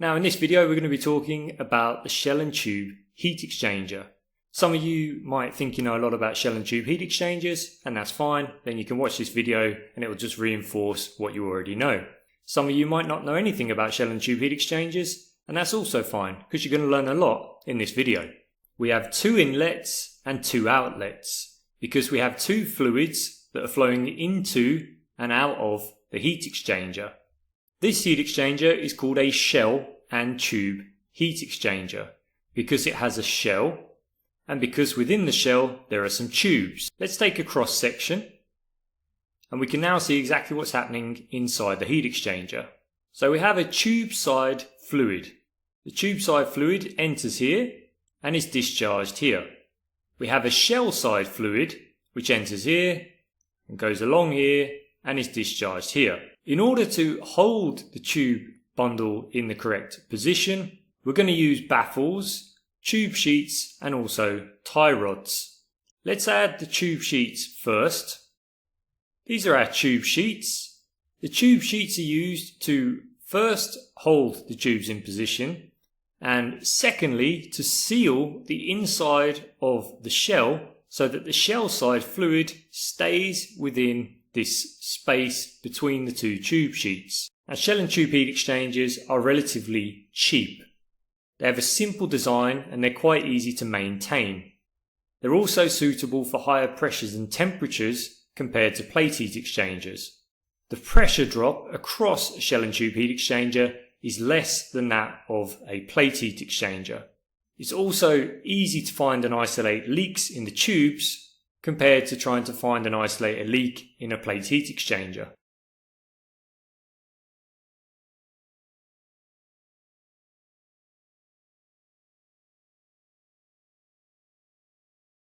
Now in this video we're going to be talking about the shell and tube heat exchanger. Some of you might think you know a lot about shell and tube heat exchangers, and that's fine. Then you can watch this video and it will just reinforce what you already know. Some of you might not know anything about shell and tube heat exchangers, and that's also fine because you're going to learn a lot in this video. We have two inlets and two outlets because we have two fluids that are flowing into and out of the heat exchanger. This heat exchanger is called a shell and tube heat exchanger because it has a shell and because within the shell there are some tubes. Let's take a cross section and we can now see exactly what's happening inside the heat exchanger. So we have a tube side fluid. The tube side fluid enters here and is discharged here. We have a shell side fluid which enters here and goes along here and is discharged here. In order to hold the tube bundle in the correct position, we're going to use baffles, tube sheets and also tie rods. Let's add the tube sheets first. These are our tube sheets. The tube sheets are used to first hold the tubes in position and secondly to seal the inside of the shell so that the shell side fluid stays within this space between the two tube sheets. Now shell and tube heat exchangers are relatively cheap. They have a simple design and they're quite easy to maintain. They're also suitable for higher pressures and temperatures compared to plate heat exchangers. The pressure drop across a shell and tube heat exchanger is less than that of a plate heat exchanger. It's also easy to find and isolate leaks in the tubes compared to trying to find and isolate a leak in a plate heat exchanger.